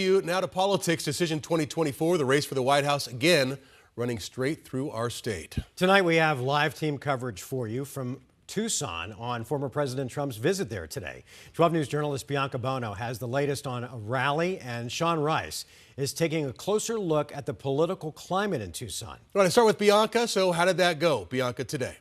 Now to politics. Decision 2024, the race for the White House again running straight through our state. Tonight we have live team coverage for you from Tucson on former President Trump's visit there today. 12 News journalist Bianca Bono has the latest on a rally, and Sean Rice is taking a closer look at the political climate in Tucson. All right, I start with Bianca. So how did that go, Bianca, today?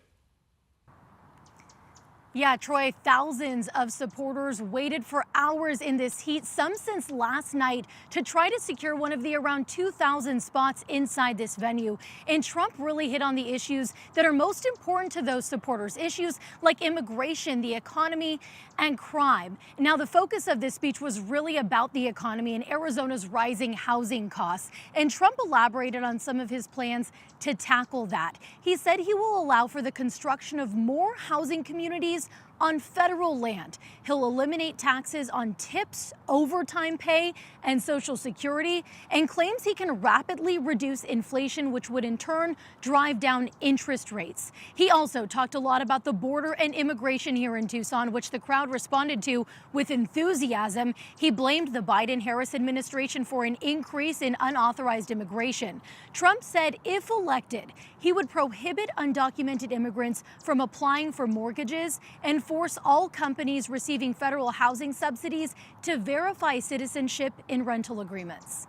Yeah, Troy, thousands of supporters waited for hours in this heat, some since last night, to try to secure one of the around 2,000 spots inside this venue. And Trump really hit on the issues that are most important to those supporters, issues like immigration, the economy, and crime. Now, the focus of this speech was really about the economy and Arizona's rising housing costs. And Trump elaborated on some of his plans to tackle that. He said he will allow for the construction of more housing communities on federal land. He'll eliminate taxes on tips, overtime pay, and Social Security, and claims he can rapidly reduce inflation, which would in turn drive down interest rates. He also talked a lot about the border and immigration here in Tucson, which the crowd responded to with enthusiasm. He blamed the Biden-Harris administration for an increase in unauthorized immigration. Trump said if elected, he would prohibit undocumented immigrants from applying for mortgages and force all companies receiving federal housing subsidies to verify citizenship in rental agreements.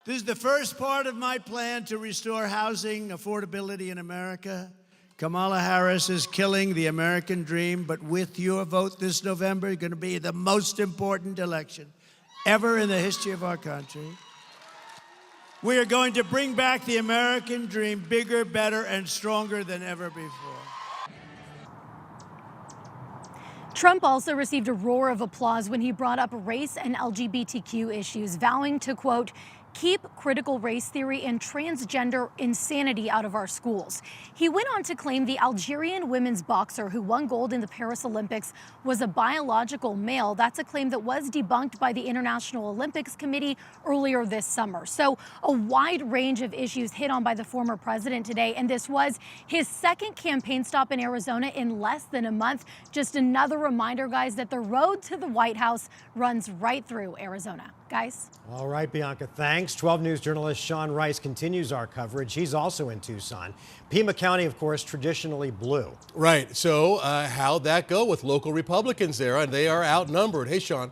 This is the first part of my plan to restore housing affordability in America. Kamala Harris is killing the American dream, but with your vote this November, it's going to be the most important election ever in the history of our country. We are going to bring back the American dream bigger, better, and stronger than ever before. Trump also received a roar of applause when he brought up race and LGBTQ issues, vowing to, quote, keep critical race theory and transgender insanity out of our schools. He went on to claim the Algerian women's boxer who won gold in the Paris Olympics was a biological male. That's a claim that was debunked by the International Olympics Committee earlier this summer. So a wide range of issues hit on by the former president today, and this was his second campaign stop in Arizona in less than a month. Just another reminder, guys, that the road to the White House runs right through Arizona. Guys? All right, Bianca, thanks. 12 News journalist Sean Rice continues our coverage. He's also in Tucson. Pima County, of course, traditionally blue. Right. So how'd that go with local Republicans there? And they are outnumbered. Hey, Sean.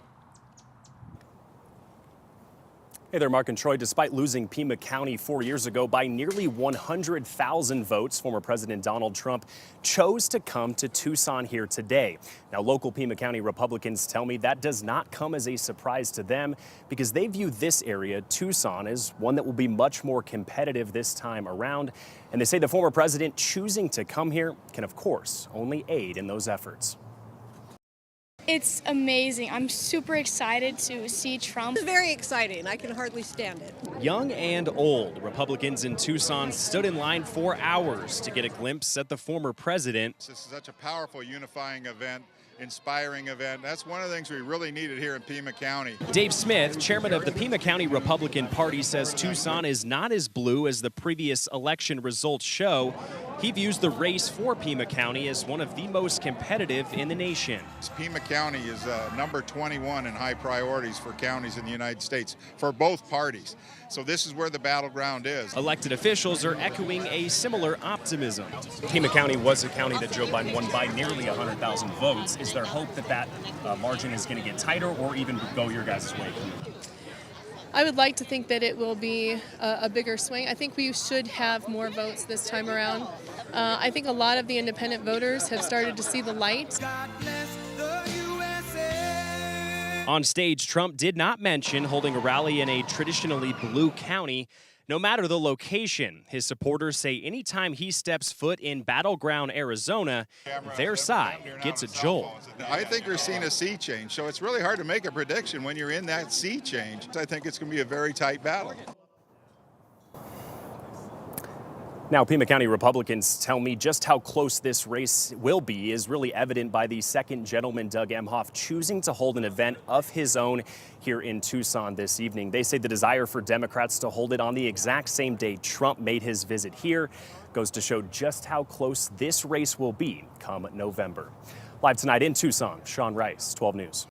Hey there, Mark and Troy. Despite losing Pima County 4 years ago by nearly 100,000 votes, former President Donald Trump chose to come to Tucson here today. Now, local Pima County Republicans tell me that does not come as a surprise to them because they view this area, Tucson, as one that will be much more competitive this time around. And they say the former president choosing to come here can, of course, only aid in those efforts. It's amazing. I'm super excited to see Trump. It's very exciting. I can hardly stand it. Young and old, Republicans in Tucson stood in line for hours to get a glimpse at the former president. This is such a powerful, unifying event, inspiring event. That's one of the things we really needed here in Pima County. Dave Smith, chairman of the Pima County Republican Party, says Tucson is not as blue as the previous election results show. He views the race for Pima County as one of the most competitive in the nation. Pima County is number 21 in high priorities for counties in the United States for both parties. So this is where the battleground is. Elected officials are echoing a similar optimism. Pima County was a county that Joe Biden won by nearly 100,000 votes. Is there hope that that margin is going to get tighter or even go your guys' way? I would like to think that it will be a bigger swing. I think we should have more votes this time around. I think a lot of the independent voters have started to see the light. On stage, Trump did not mention holding a rally in a traditionally blue county. No matter the location, his supporters say anytime he steps foot in battleground Arizona, their side gets a jolt. I think we're seeing a sea change, so it's really hard to make a prediction when you're in that sea change. I think it's going to be a very tight battle. Now, Pima County Republicans tell me just how close this race will be is really evident by the second gentleman, Doug Emhoff, choosing to hold an event of his own here in Tucson this evening. They say the desire for Democrats to hold it on the exact same day Trump made his visit here goes to show just how close this race will be come November. Live tonight in Tucson, Sean Rice, 12 News.